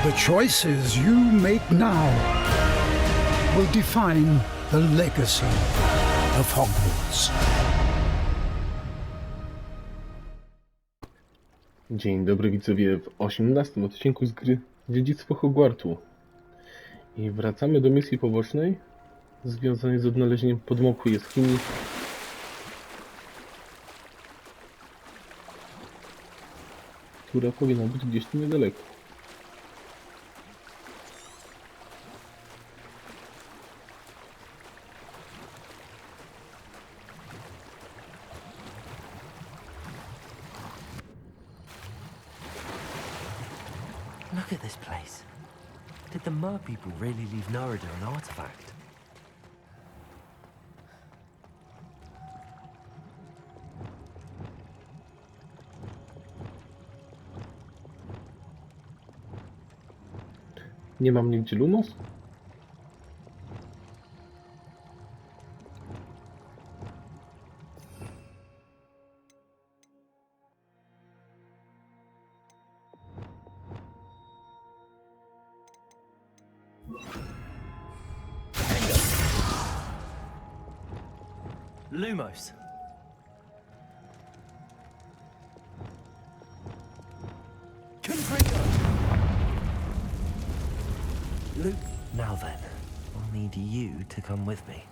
The choices you make now will define the legacy of Hogwarts. Dzień dobry widzowie w 18 odcinku z gry Dziedzictwo Hogwartu. I wracamy do misji pobocznej związanej z odnalezieniem podmokłej jaskini, która powinna być gdzieś tu niedaleko. Look at this place. Did the Mer people really leave Narada an artifact? Nie mam nigdzie Lumos? Lumos. Now then, I'll need you to come with me.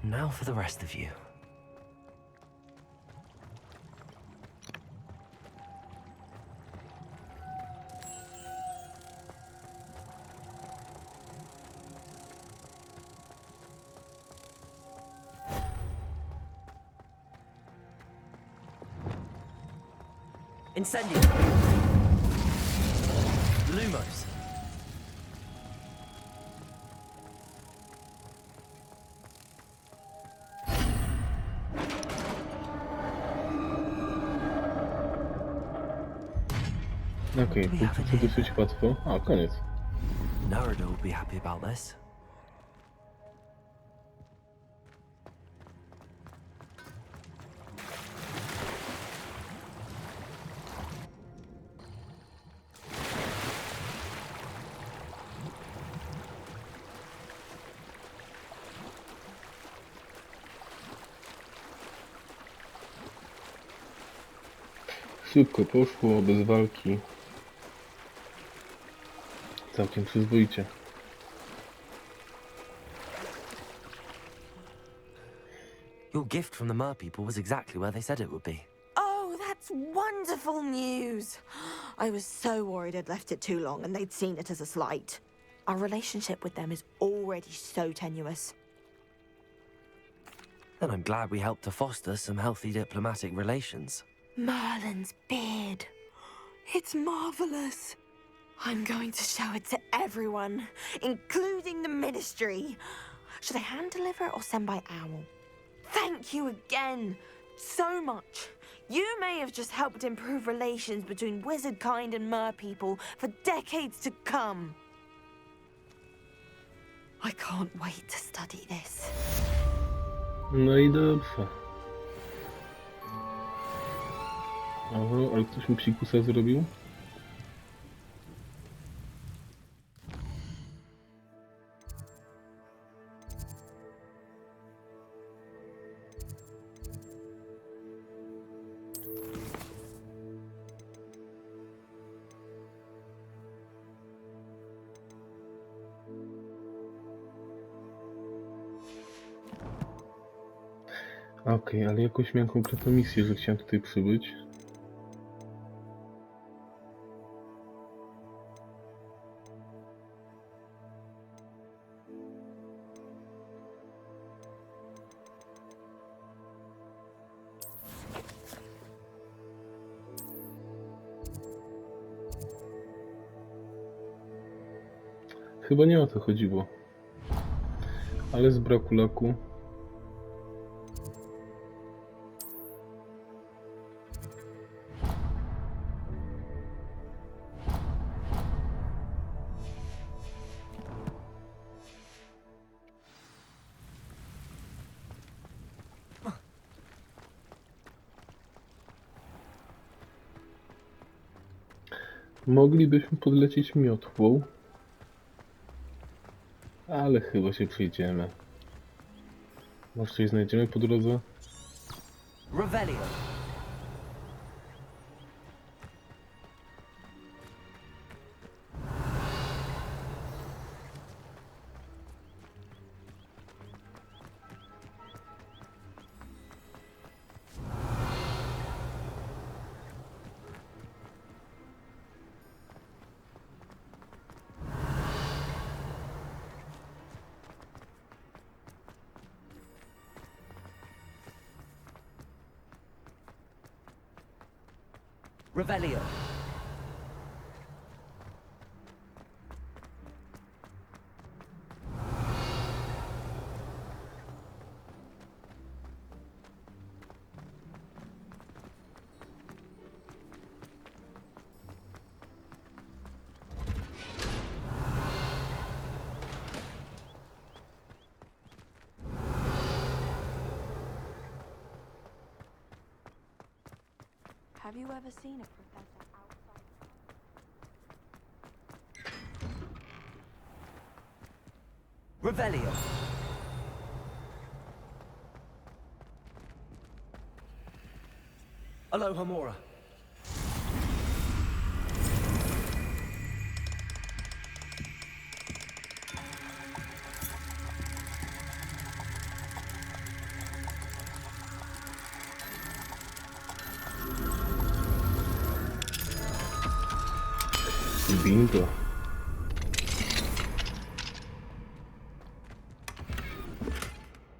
Now for the rest of you. Incendio! Lumos! Okej, to dosyć łatwo. A, koniec. Narada will be happy about this. Szybko poszło, bez walki. Całkiem przyzwoicie. Your gift from the Mer people was exactly where they said it would be. Oh, that's wonderful news. I was so worried I'd left it too long and they'd seen it as a slight. Our relationship with them is already so tenuous. And I'm glad we helped to foster some healthy diplomatic relations. Merlin's beard. It's marvelous. I'm going to show it to everyone, including the Ministry. Should I hand deliver it or send by owl? Thank you again so much. You may have just helped improve relations between wizard kind and mer people for decades to come. I can't wait to study this. No i dobrze. Ale ktoś mi psikusa zrobił? Okej, ale jakoś miałem konkretną misję, że chciałem tutaj przybyć. Chyba nie o to chodziło. Ale z braku laku. Moglibyśmy podlecieć miotłą, ale chyba się przejdziemy. Może coś znajdziemy po drodze? Revelio. Revelio. Have you ever seen a professor outside? Revelio. Aloha Mora. Bingo.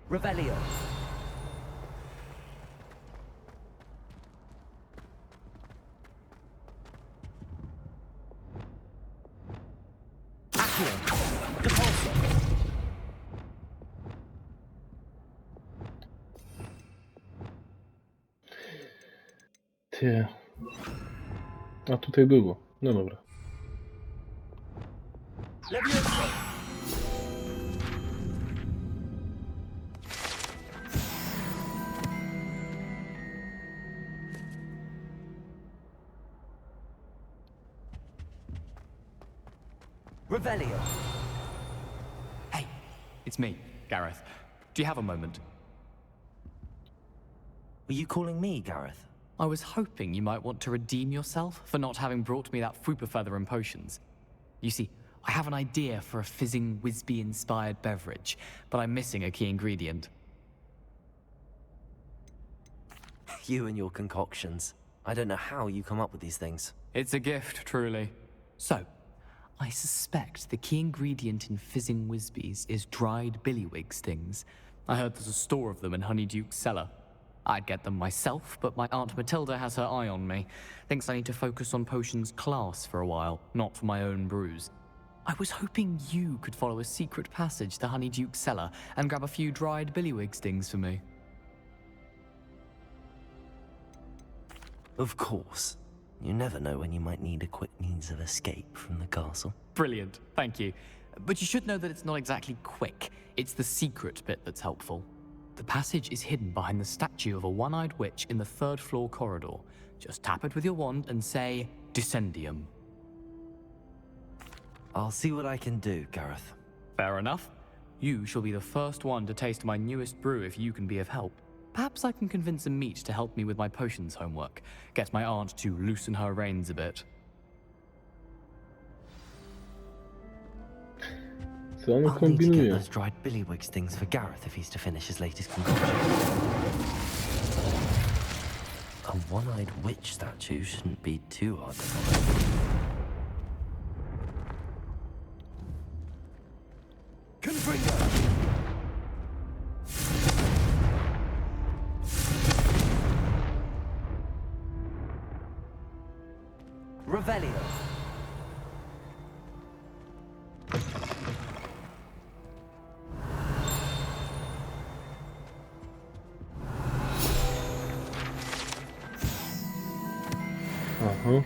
Revelio. Accio. Depulso. Ty. A tutaj było. No dobra. Levioso. Revelio. Hey, it's me, Gareth. Do you have a moment? Were you calling me, Gareth? I was hoping you might want to redeem yourself for not having brought me that fupa feather and potions. You see, I have an idea for a fizzing Wisby-inspired beverage, but I'm missing a key ingredient. You and your concoctions. I don't know how you come up with these things. It's a gift, truly. So, I suspect the key ingredient in fizzing Wisbies is dried billywig stings. I heard there's a store of them in Honeyduke's cellar. I'd get them myself, but my Aunt Matilda has her eye on me. Thinks I need to focus on potions class for a while, not for my own brews. I was hoping you could follow a secret passage to Honeyduke's cellar and grab a few dried billywig stings for me. Of course. You never know when you might need a quick means of escape from the castle. Brilliant, thank you. But you should know that it's not exactly quick. It's the secret bit that's helpful. The passage is hidden behind the statue of a one-eyed witch in the third floor corridor. Just tap it with your wand and say, Descendium. I'll see what I can do, Gareth. Fair enough. You shall be the first one to taste my newest brew if you can be of help. Perhaps I can convince a meat to help me with my potions homework. Get my aunt to loosen her reins a bit. Co on I'll need to get kombinuje? those dried billywig things for Gareth if he's to finish his latest concoction. A one-eyed witch statue shouldn't be too hard to find. Confringo! Revelio. Aha.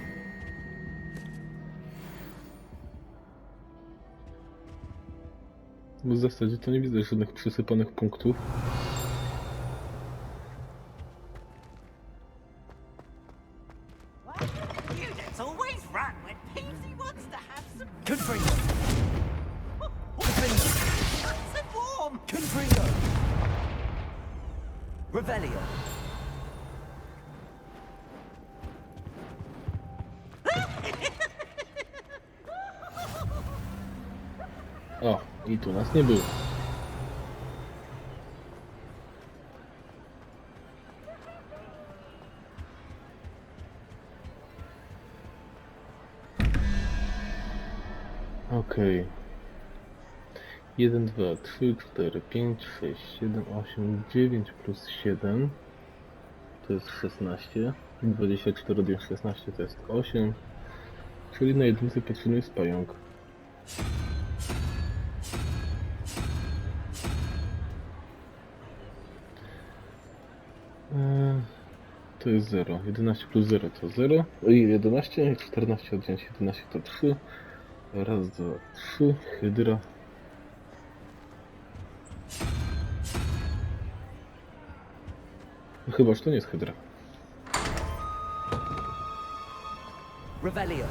Bo w zasadzie to nie widzę żadnych przysypanych punktów. Units away! always run when Peasy wants to have some Confringo! nice and warm. Confringo! Revelio! O, i tu nas nie było. Okej. 1, 2, 3, 4, 5, 6, 7, 8, 9 plus 7 to jest 16. 24 odjąć 16 to jest 8. Czyli na jedynce potrzebny jest pająk. To jest 0. 11 plus 0 to 0. I 11, 14 odjąć 11 to 3. Raz, 2, 3. Hydra. No chyba, że to nie jest hydra. Revelio!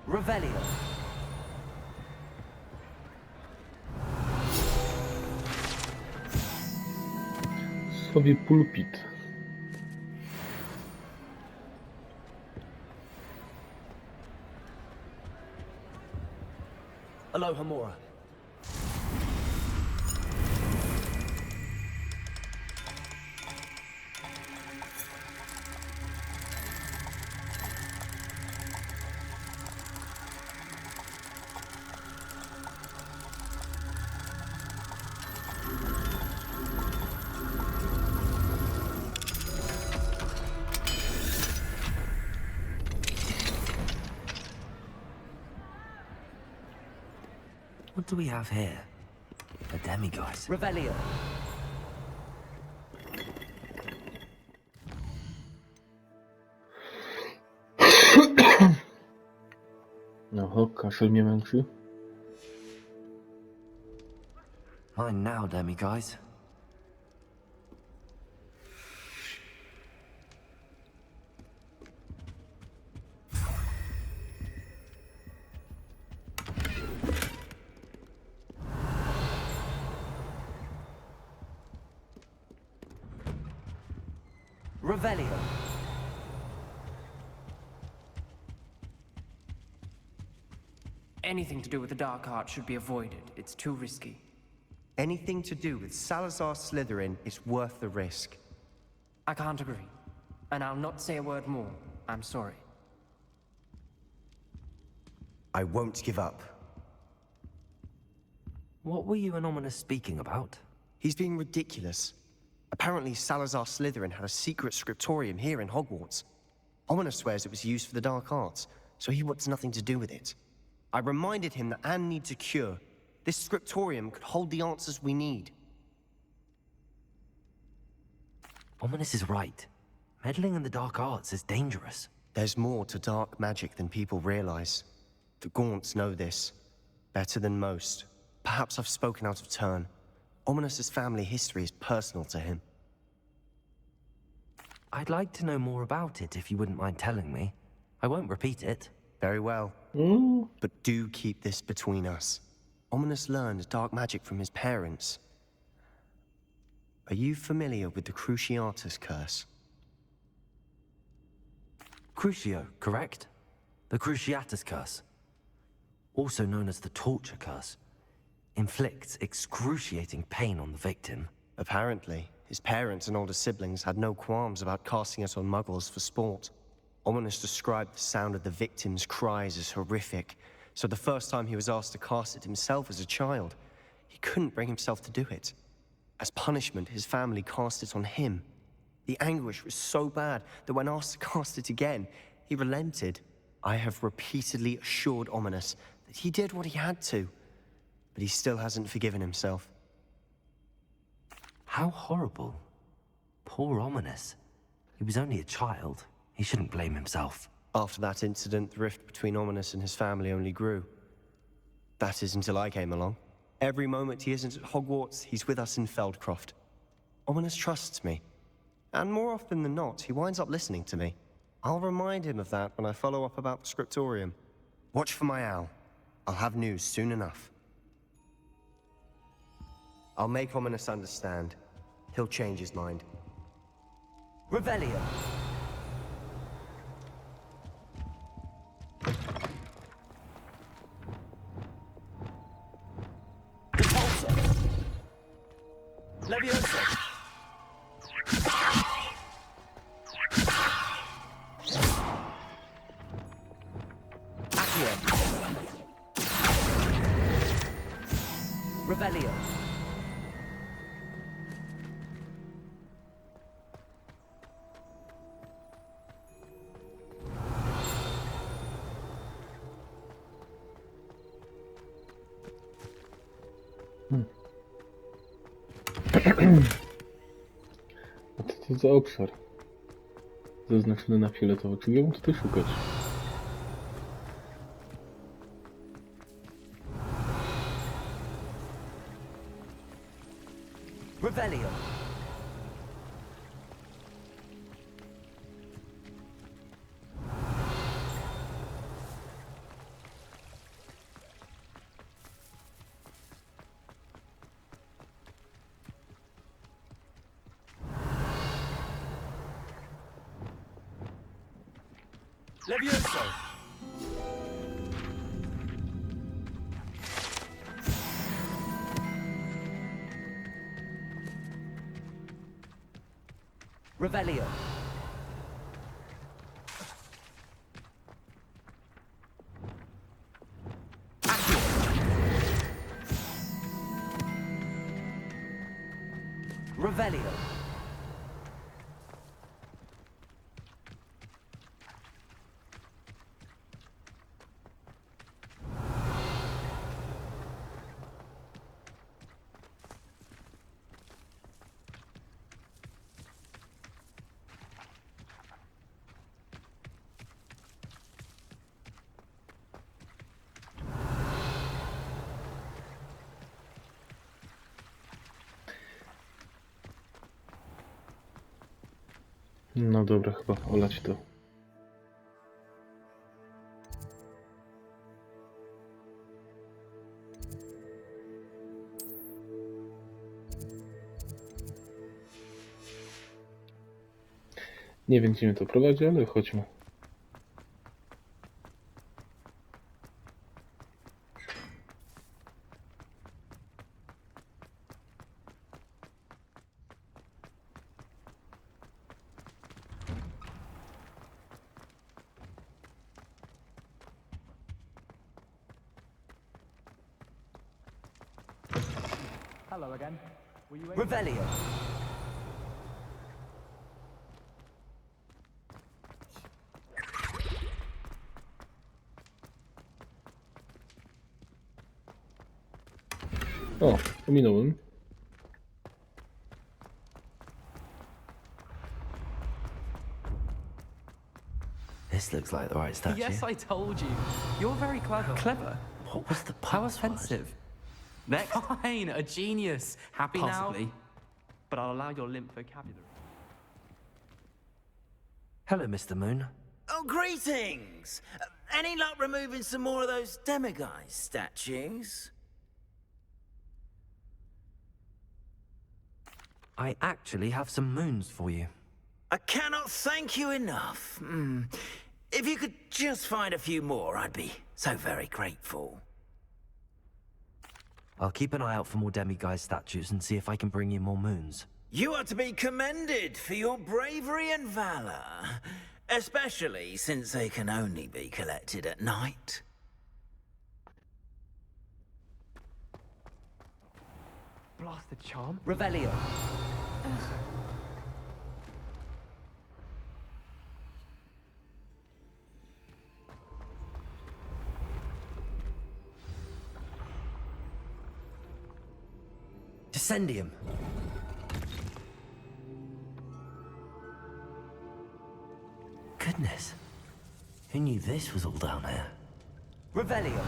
Revelio! Sobie pulpit. Aloha Mora! What do we have here? A demiguise. Revelio! Oho, kaszel mnie męczy. Mine now, demiguise. Revelio! Anything to do with the dark art should be avoided. It's too risky. Anything to do with Salazar Slytherin is worth the risk. I can't agree. And I'll not say a word more. I'm sorry. I won't give up. What were you and Ominous speaking about? He's being ridiculous. Apparently Salazar Slytherin had a secret scriptorium here in Hogwarts. Ominous swears it was used for the dark arts, so he wants nothing to do with it. I reminded him that Anne needs a cure. This scriptorium could hold the answers we need. Ominous is right. Meddling in the dark arts is dangerous. There's more to dark magic than people realize. The Gaunts know this. Better than most. Perhaps I've spoken out of turn. Ominous's family history is personal to him. I'd like to know more about it if you wouldn't mind telling me. I won't repeat it. Very well. But do keep this between us. Ominous learned dark magic from his parents. Are you familiar with the Cruciatus Curse? Crucio, correct? The Cruciatus Curse. Also known as the Torture Curse. Inflicts excruciating pain on the victim. Apparently, his parents and older siblings had no qualms about casting it on muggles for sport. Ominous described the sound of the victim's cries as horrific, so the first time he was asked to cast it himself as a child, he couldn't bring himself to do it. As punishment, his family cast it on him. The anguish was so bad that when asked to cast it again, he relented. I have repeatedly assured Ominous that he did what he had to, but he still hasn't forgiven himself. How horrible. Poor Ominous. He was only a child. He shouldn't blame himself. After that incident, the rift between Ominous and his family only grew. That is until I came along. Every moment he isn't at Hogwarts, he's with us in Feldcroft. Ominous trusts me. And more often than not, he winds up listening to me. I'll remind him of that when I follow up about the scriptorium. Watch for my owl. I'll have news soon enough. I'll make Ominous understand. He'll change his mind. Revelio. Leviosa. Accio. Revelio. A co to za obszar? Zaznaczony na fioletowo. Czy miałbym tutaj szukać? Revelio. Levioso. Revelio. Accio. Revelio. No dobra, chyba olać to. Nie wiem, gdzie mnie to prowadzi, ale chodźmy. Hello again. Were you Revelio. O, ominąłem. This looks like the right statue. Yes, I told you. You're very clever. What was the How password? offensive. Next. Fine, a genius. Happy Possibly. now? But I'll allow your limp vocabulary. Hello, Mr. Moon. Oh, greetings! Any luck removing some more of those demiguise statues? I actually have some moons for you. I cannot thank you enough. If you could just find a few more, I'd be so very grateful. I'll keep an eye out for more demiguise statues and see if I can bring you more moons. You are to be commended for your bravery and valor, especially since they can only be collected at night. Blasted charm. Revelio. Incendium. Goodness. Who knew this was all down here? Revelio.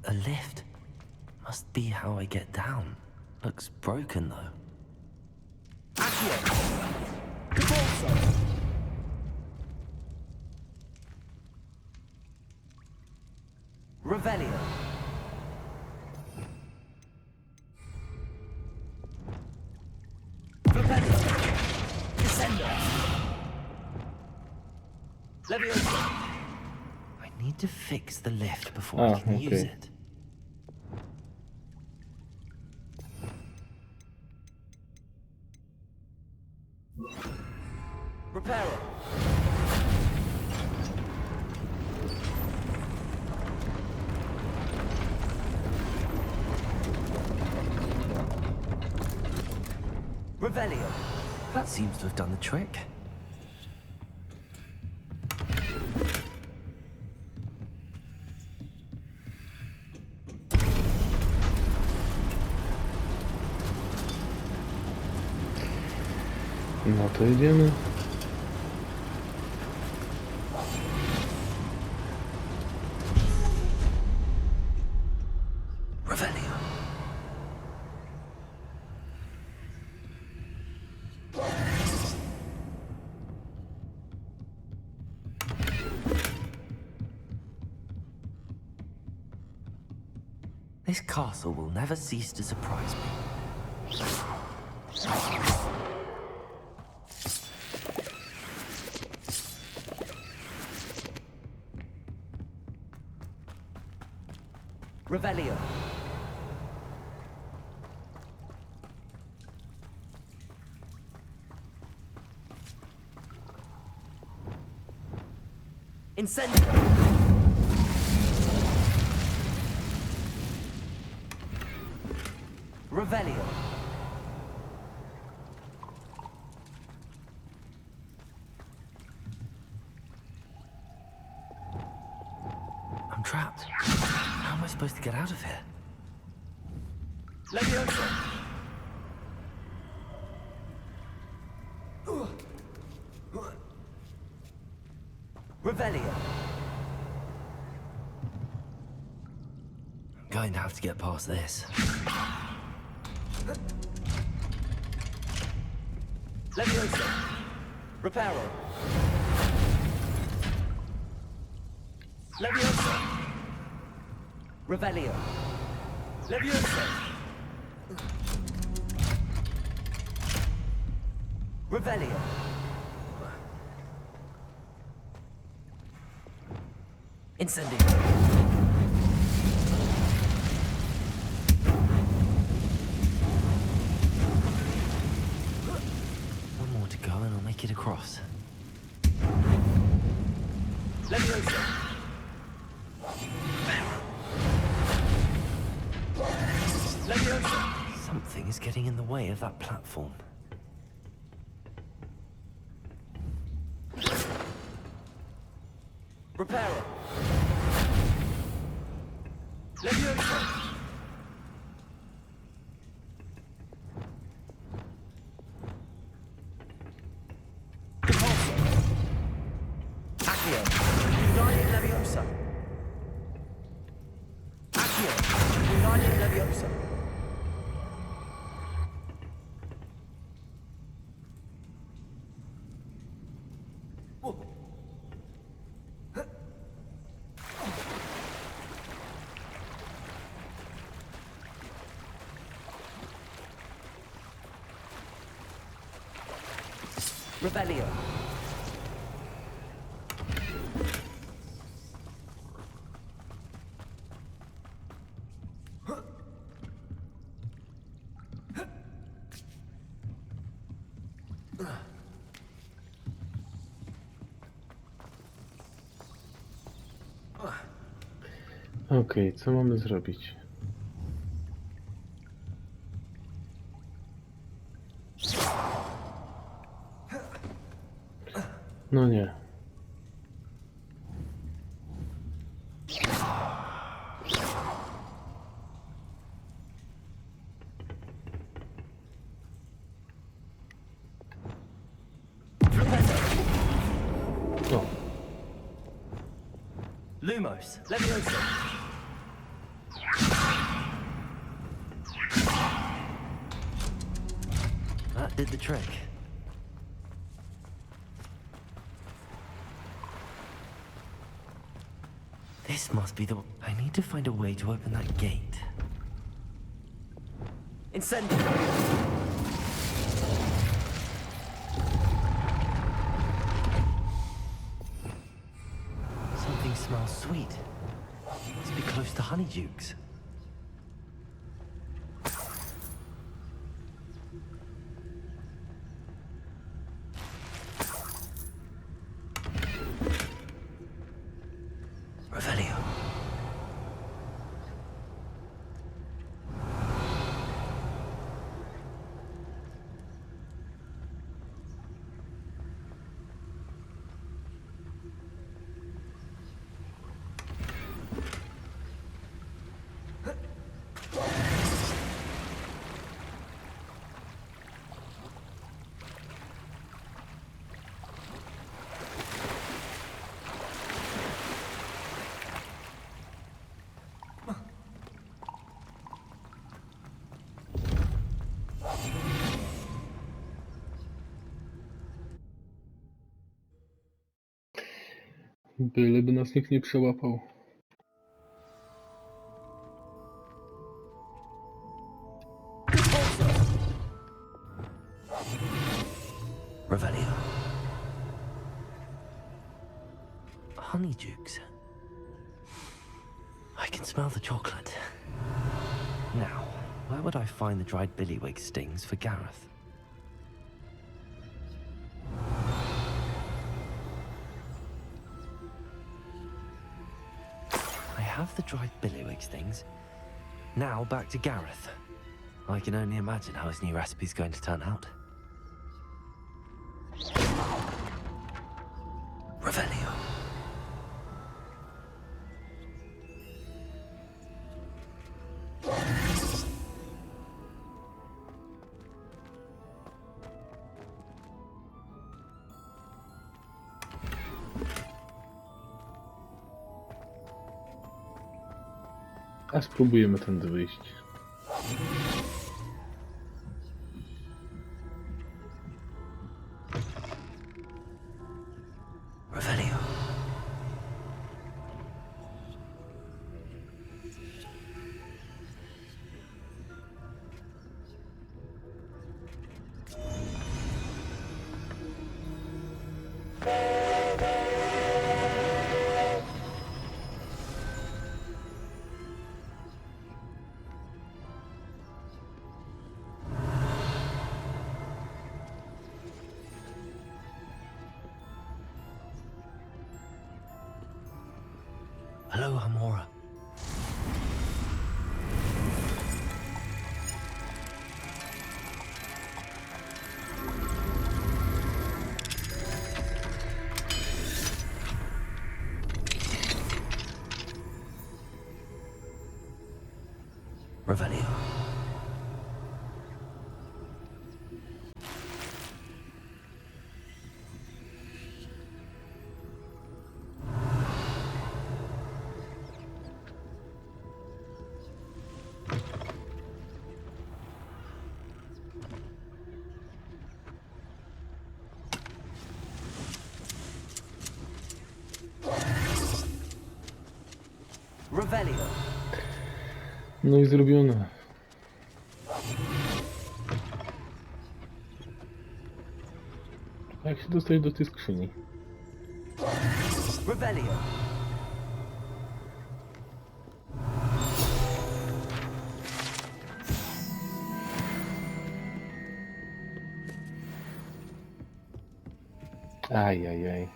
A lift. Must be how I get down. Looks broken though. Accio. Convulso. Revelio. Revelio. Descendo. Levioso. I need to fix the lift before I can use okay. it. Reparo. Revelio. That seems to have done the trick. No to idziemy. Revelio. This castle will never cease to surprise me. Revelio. Incendio. Revelio. I'm trapped. How am I supposed to get out of here? Levioso. Revelio. I'm going to have to get past this. Levioso. Reparo. Levioso. Revelio. Levioso. Revelio. Incendio. One more to go and I'll make it across. Levioso. Levioso. Something is getting in the way of that platform. Reparo. Levioso. Convulso. Accio. United Leviosa. Accio. United Leviosa. Revelio. Okej, co mamy zrobić? No nie. Lumos, Leviosa. That did the trick. This must be the... I need to find a way to open that gate. Incendio! Something smells sweet. Must be close to Honeydukes. Revelio. Byleby nas nikt nie przełapał. Revelio. Honeydukes. I can smell the chocolate. Now, where would I find the dried billywig stings for Gareth? I have the dried billywig stings. Now back to Gareth. I can only imagine how his new recipe's going to turn out. Revelio. A spróbujemy tędy wyjść. Revelio. Hello, Hamora. Revelio. Revelio. No i zrobione. A jak się dostać do tej skrzyni? Revelio. Ajajaj.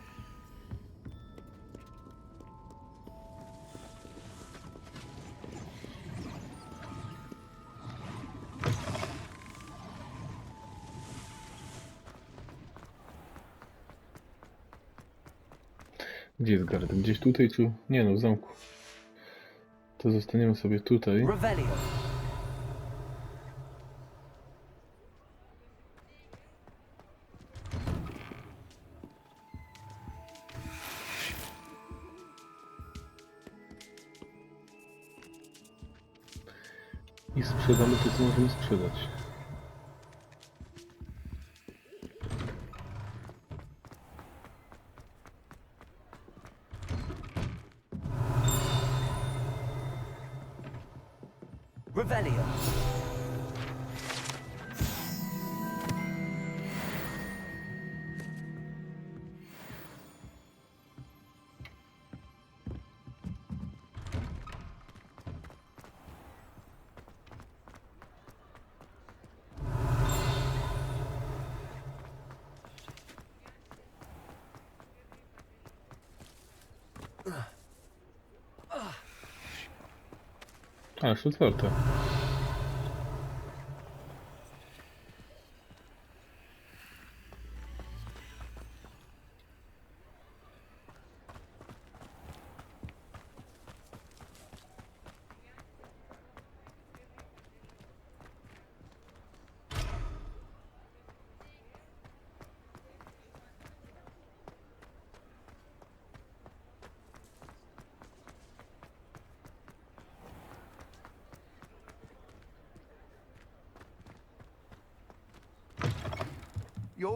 Gdzie jest garda? Gdzieś tutaj czy... Nie no, w zamku. To zostaniemy sobie tutaj. Revelio. I sprzedamy to, co możemy sprzedać. Revelio. A, jeszcze otwarte.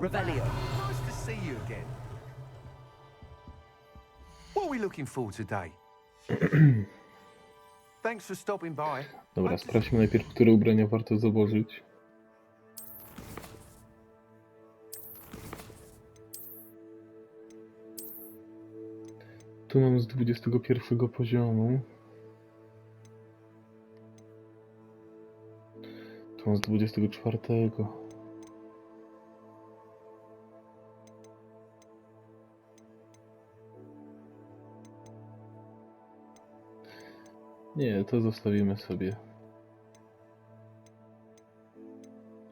Revelio. Nice to see you again. What are we looking for today? Thanks for stopping by. Dobra, sprawdźmy najpierw, które ubrania warto założyć. Tu mam z 21 poziomu. Tu mam z 24. Nie, to zostawimy sobie.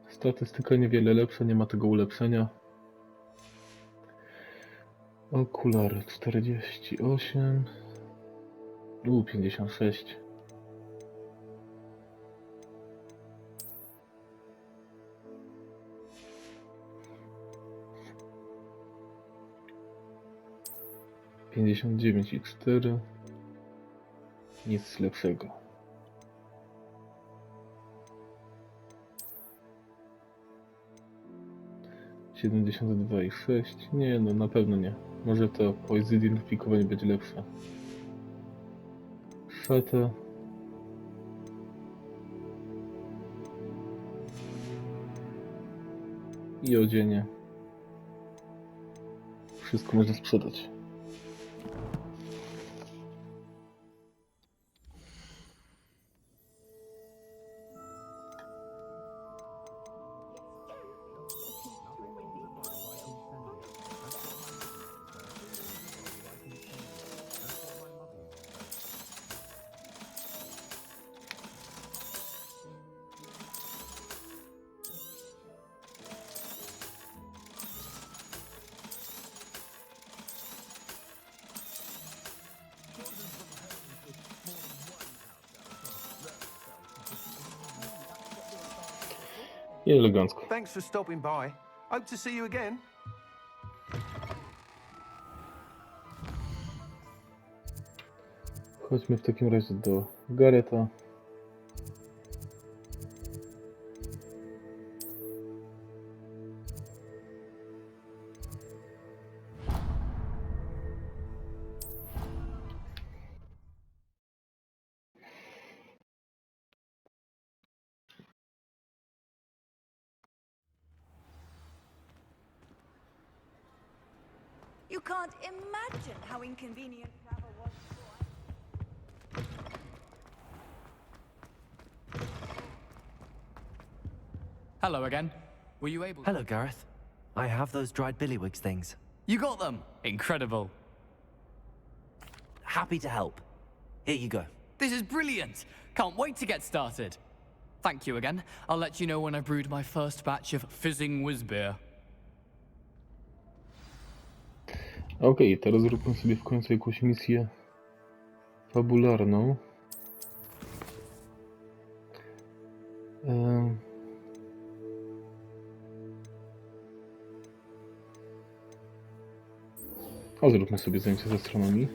Statystyka niewiele lepsza, nie ma tego ulepszenia. Okulary 48. 56. i 4. Nic lepszego. Siedemdziesiąt 6. Nie, no na pewno nie. Może to zidentyfikowanie będzie lepsze. Szata. I odzienie. Wszystko można sprzedać. I elegancko. Thanks for stopping by. Hope to see you again. Chodźmy w takim razie do Gareta. You can't imagine how inconvenient travel was before. Hello again. Were you able Hello, Gareth. I have those dried billywigs things. You got them! Incredible. Happy to help. Here you go. This is brilliant! Can't wait to get started. Thank you again. I'll let you know when I've brewed my first batch of fizzing whizbeer. Okej, teraz zróbmy sobie w końcu jakąś misję fabularną. A zróbmy sobie zajęcie z astronomii.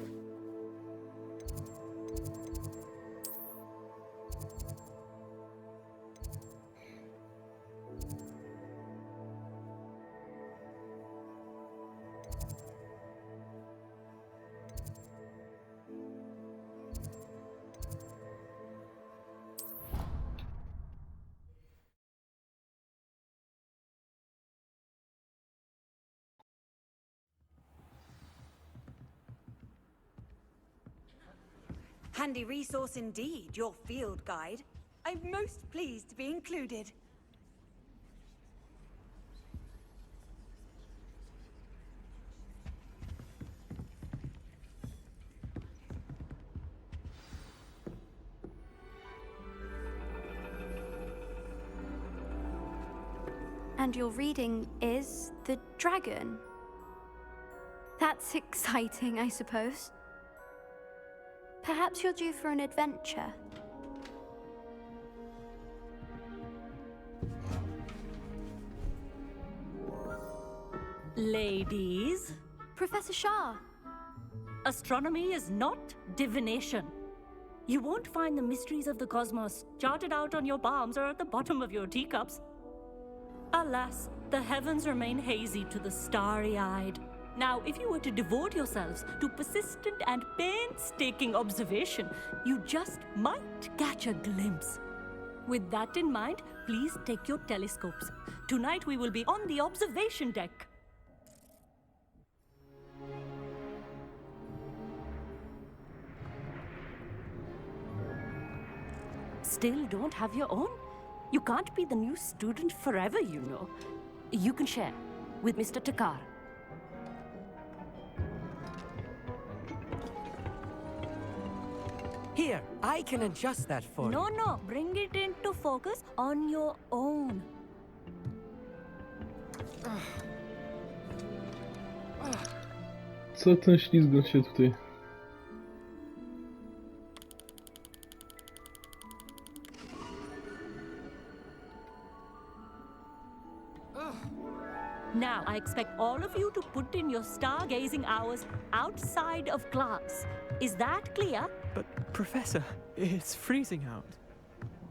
Handy resource indeed, your field guide. I'm most pleased to be included. And your reading is The Dragon. That's exciting, I suppose. Perhaps you're due for an adventure. Ladies, Professor Shah. astronomy is not divination. You won't find the mysteries of the cosmos charted out on your palms or at the bottom of your teacups. Alas, the heavens remain hazy to the starry-eyed. Now, if you were to devote yourselves to persistent and painstaking observation, you just might catch a glimpse. With that in mind, please take your telescopes. Tonight we will be on the observation deck. Still don't have your own? You can't be the new student forever, you know. You can share with Mr. Takar. Here, I can adjust that for you. No, bring it into focus on your own. Co ten ślizga się tutaj? Now, I expect all of you to put in your stargazing hours outside of class. Is that clear? But, Professor, it's freezing out.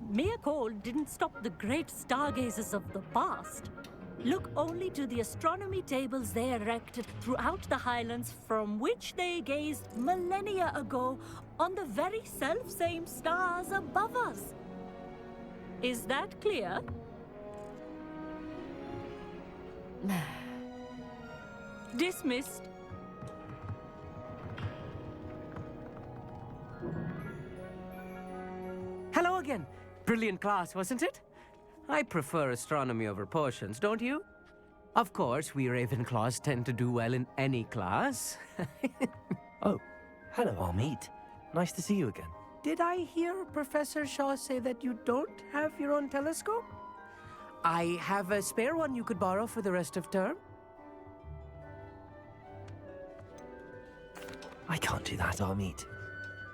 Mere cold didn't stop the great stargazers of the past. Look only to the astronomy tables they erected throughout the Highlands, from which they gazed millennia ago on the very self-same stars above us. Is that clear? Dismissed. Hello again. Brilliant class, wasn't it? I prefer astronomy over potions, don't you? Of course, we Ravenclaws tend to do well in any class. Oh, hello, Amit. Nice to see you again. Did I hear Professor Shaw say that you don't have your own telescope? I have a spare one you could borrow for the rest of term. I can't do that, Amit.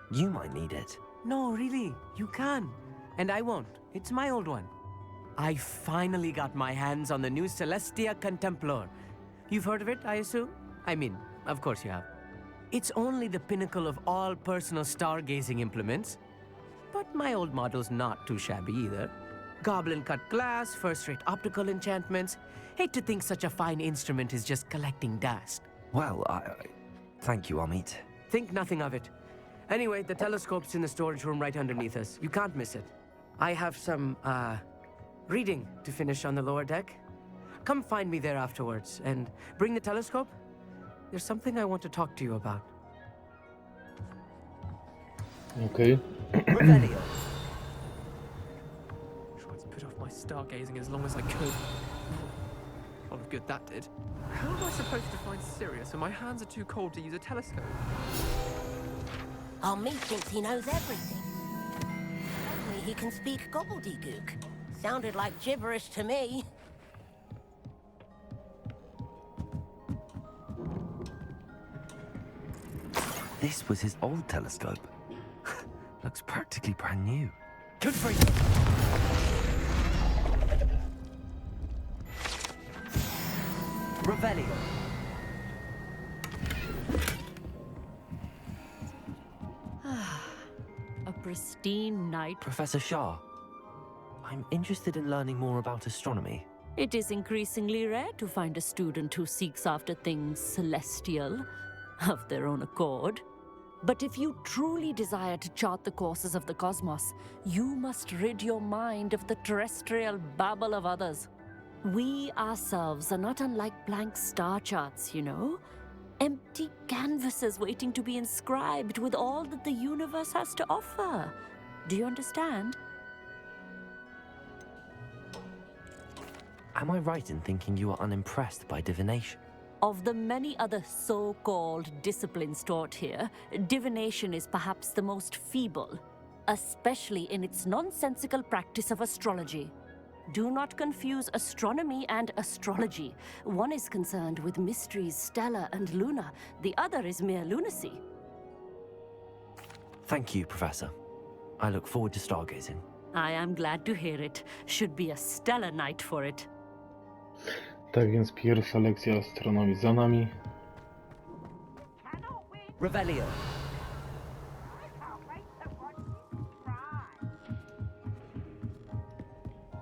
You might need it. No, really, you can. And I won't. It's my old one. I finally got my hands on the new Celestia Contemplar. You've heard of it, I assume? I mean, of course you have. It's only the pinnacle of all personal stargazing implements. But my old model's not too shabby either. Goblin-cut glass, first-rate optical enchantments. Hate to think such a fine instrument is just collecting dust. Well, thank you, Amit. Think nothing of it. Anyway, the telescope's in the storage room right underneath us. You can't miss it. I have some, reading to finish on the lower deck. Come find me there afterwards, and bring the telescope. There's something I want to talk to you about. Okej. Revelio. Tried to put off my stargazing as long as I could. A lot of good that did. How am I supposed to find Sirius when my hands are too cold to use a telescope? Amit thinks he knows everything. Apparently he can speak gobbledygook. Sounded like gibberish to me. This was his old telescope. Looks practically brand new. Good for you. Revelio. A pristine night. Professor Shah, I'm interested in learning more about astronomy. It is increasingly rare to find a student who seeks after things celestial of their own accord. But if you truly desire to chart the courses of the cosmos, you must rid your mind of the terrestrial babble of others. We ourselves are not unlike blank star charts, you know. Empty canvases waiting to be inscribed with all that the universe has to offer. Do you understand? Am I right in thinking you are unimpressed by divination? Of the many other so-called disciplines taught here, divination is perhaps the most feeble, especially in its nonsensical practice of astrology. Do not confuse astronomy and astrology. One is concerned with mysteries stellar and lunar. The other is mere lunacy. Thank you, Professor. I look forward to stargazing. I am glad to hear it. Should be a stellar night for it. Tak więc pierwsza lekcja astronomii za nami. Revelio.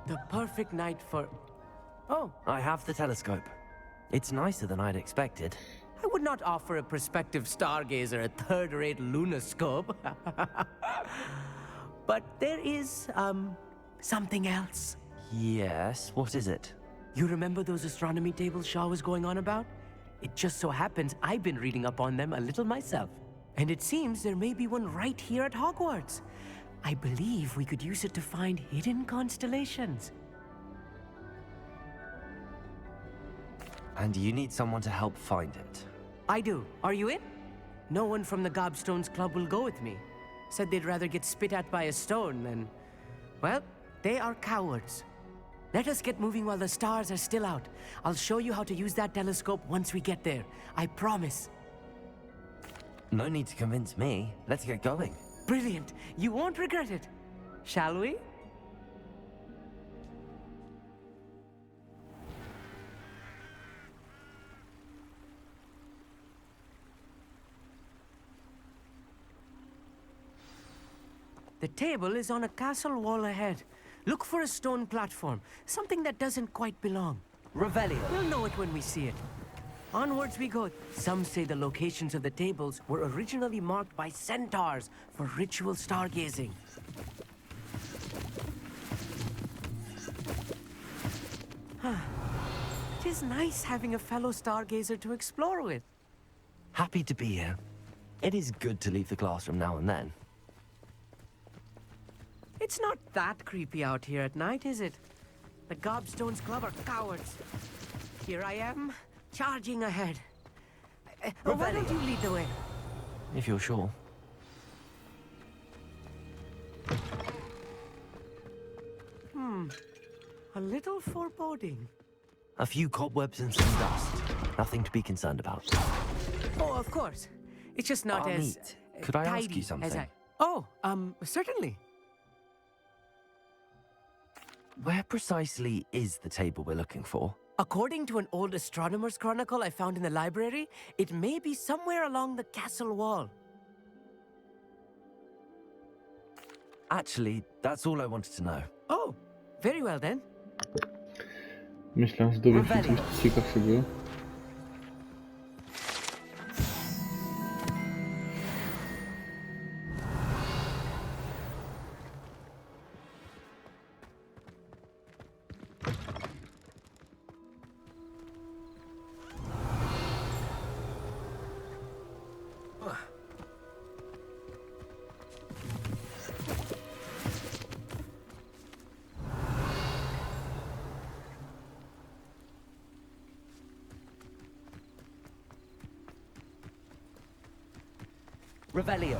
The perfect night for... Oh, I have the telescope. It's nicer than I'd expected. I would not offer a prospective stargazer a third-rate lunoscope. But there is, something else. Yes, what is it? You remember those astronomy tables Shaw was going on about? It just so happens I've been reading up on them a little myself. And it seems there may be one right here at Hogwarts. I believe we could use it to find hidden constellations. And you need someone to help find it. I do. Are you in? No one from the Gobstones Club will go with me. Said they'd rather get spit at by a stone than... Well, they are cowards. Let us get moving while the stars are still out. I'll show you how to use that telescope once we get there. I promise. No need to convince me. Let's get going. Brilliant. You won't regret it. Shall we? The table is on a castle wall ahead. Look for a stone platform, something that doesn't quite belong. Revelio. We'll know it when we see it. Onwards we go. Some say the locations of the tables were originally marked by centaurs for ritual stargazing. It is nice having a fellow stargazer to explore with. Happy to be here. It is good to leave the classroom now and then. It's not that creepy out here at night, is it? The Gobstones Club are cowards. Here I am, charging ahead. Why don't you lead the way? If you're sure. A little foreboding. A few cobwebs and some dust. Nothing to be concerned about. Oh, of course. It's just not Our as meet. Could I ask tidy you as something? Oh, certainly. Where precisely is the table we're looking for? According to an old astronomer's chronicle I found in the library, it may be somewhere along the castle wall. Actually, that's all I wanted to know. Oh, very well then. Myślę, że dowie się coś ciekawszego. Revelio.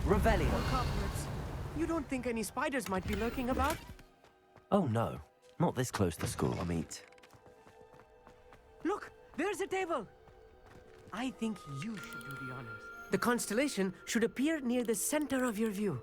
Revelio. You don't think any spiders might be lurking about? Oh no, not this close to school. Look, there's a table. I think you should do the honors. The constellation should appear near the center of your view.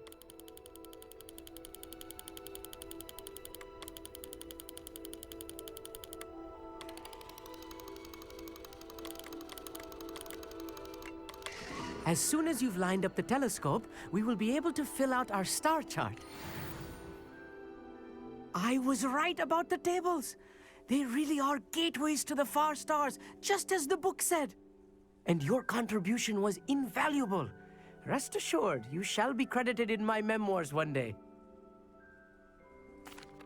As soon as you've lined up the telescope, we will be able to fill out our star chart. I was right about the tables. They really are gateways to the far stars, just as the book said. And your contribution was invaluable. Rest assured, you shall be credited in my memoirs one day.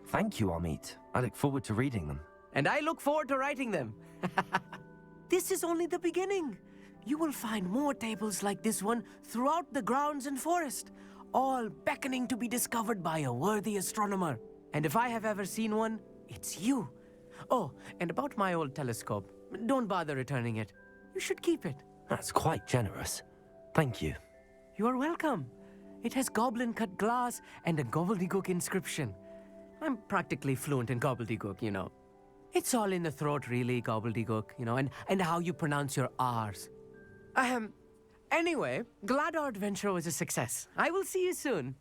Thank you, Amit. I look forward to reading them. And I look forward to writing them. This is only the beginning. You will find more tables like this one throughout the grounds and forest, all beckoning to be discovered by a worthy astronomer. And if I have ever seen one, it's you. Oh, and about my old telescope, don't bother returning it. You should keep it. That's quite generous. Thank you. You're welcome. It has goblin-cut glass and a gobbledygook inscription. I'm practically fluent in gobbledygook, you know. It's all in the throat, really, gobbledygook, you know, and how you pronounce your R's. Anyway, glad our adventure was a success. I will see you soon.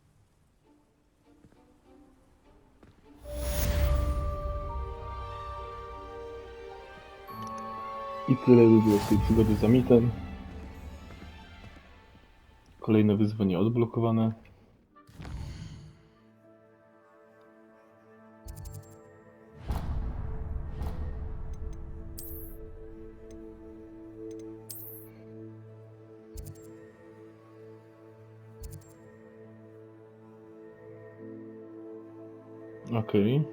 I tyle by było z tej przygody z Amitem. Kolejne wyzwanie odblokowane. Okej,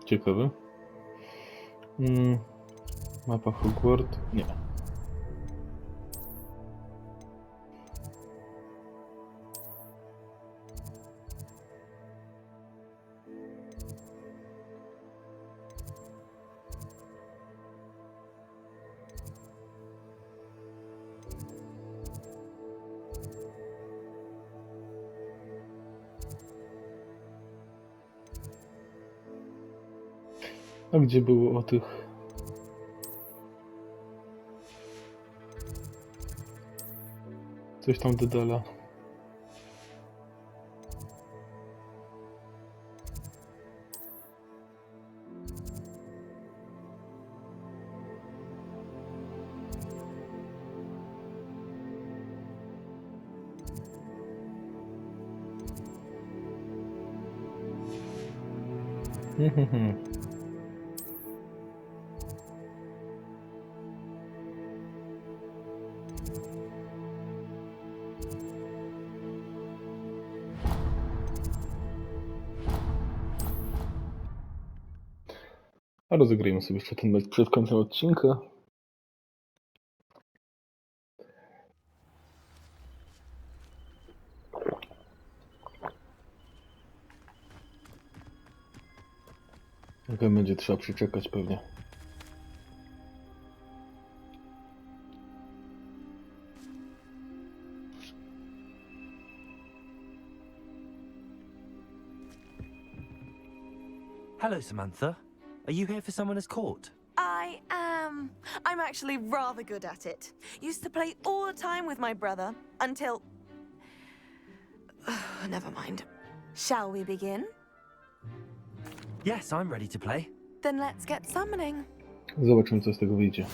ciekawe. Mapa Hogwarts? Nie. A gdzie było o tych... Coś tam dodala. A rozegrajmy sobie jeszcze ten mecz przed końcem odcinka. Będzie trzeba przeczekać pewnie. Hello, Samantha. Are you here for someone as court? I am. I'm actually rather good at it. Used to play all the time with my brother until... Never mind. Shall we begin? Yes, I'm ready to play. Then let's get summoning. Zobaczymy, co z tego wyjdzie.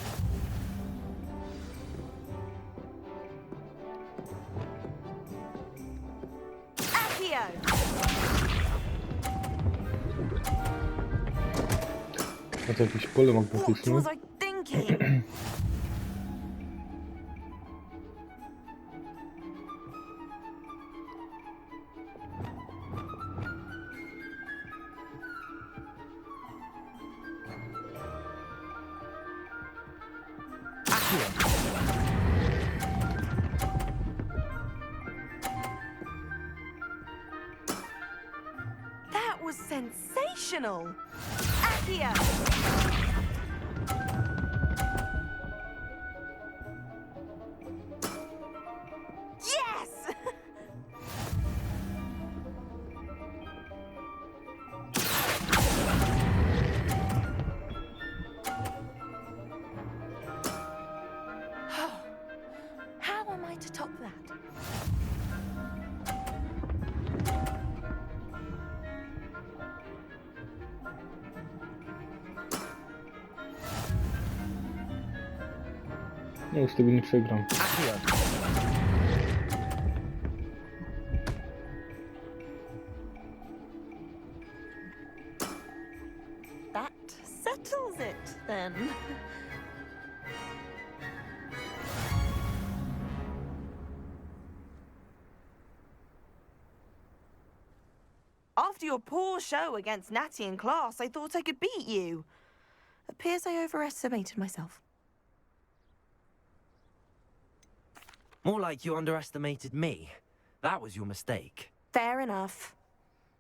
A to jakieś pole magnetyczne. That was sensational! Accio! Yes! Ja już tego nie przegram. That settles it, then. After your poor show against Natty in class, I thought I could beat you. Appears I overestimated myself. More like you underestimated me. That was your mistake. Fair enough.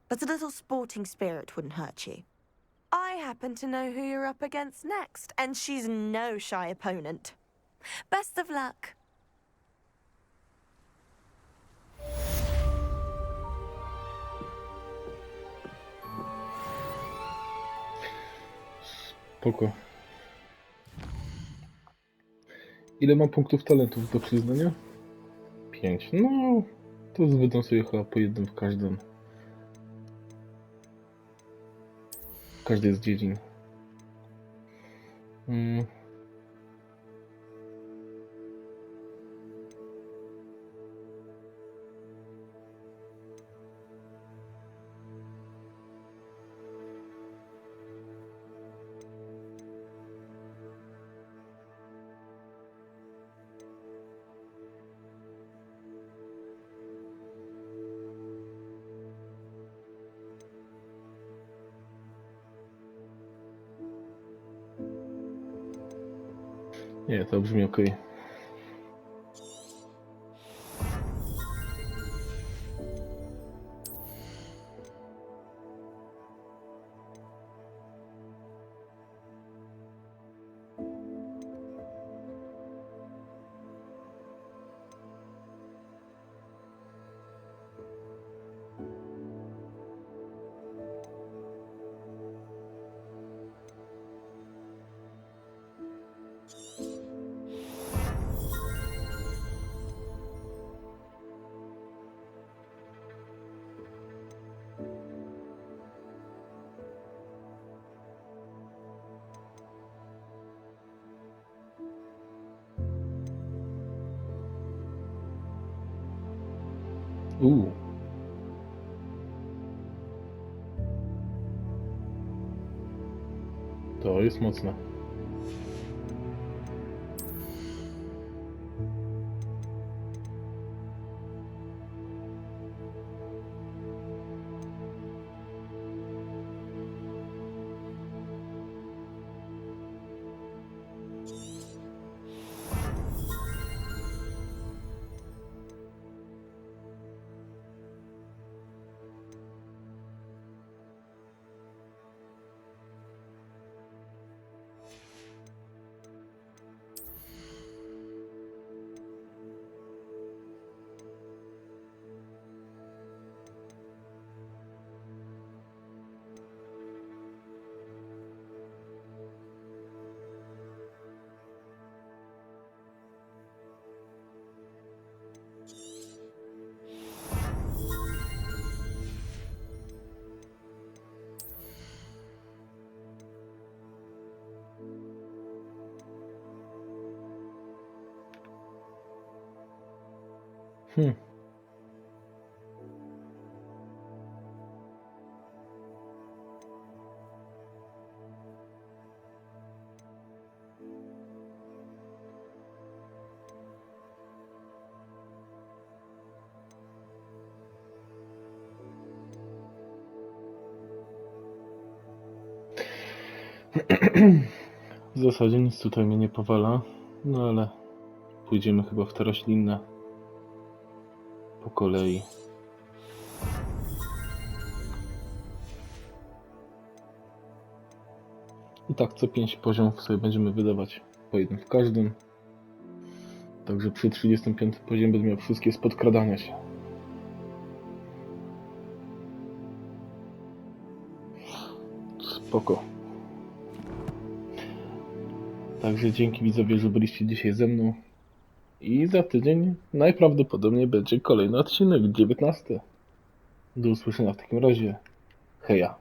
But a little sporting spirit wouldn't hurt you. I happen to know who you're up against next, and she's no shy opponent. Best of luck. Spoko. Ile mam punktów talentów do przyznania? 5. No, to wydam sobie chyba po jednym w każdym. W każdej z dziedzin. Nie, to brzmi ok. To jest mocne. W zasadzie nic tutaj mnie nie powala, no ale pójdziemy chyba w te roślinne po kolei. I tak co 5 poziomów sobie będziemy wydawać po jednym w każdym. Także przy 35 poziomie będę miał wszystkie z podkradania się. Spoko. Także dzięki widzowie, że byliście dzisiaj ze mną. I za tydzień najprawdopodobniej będzie kolejny odcinek, 19. Do usłyszenia w takim razie. Heja.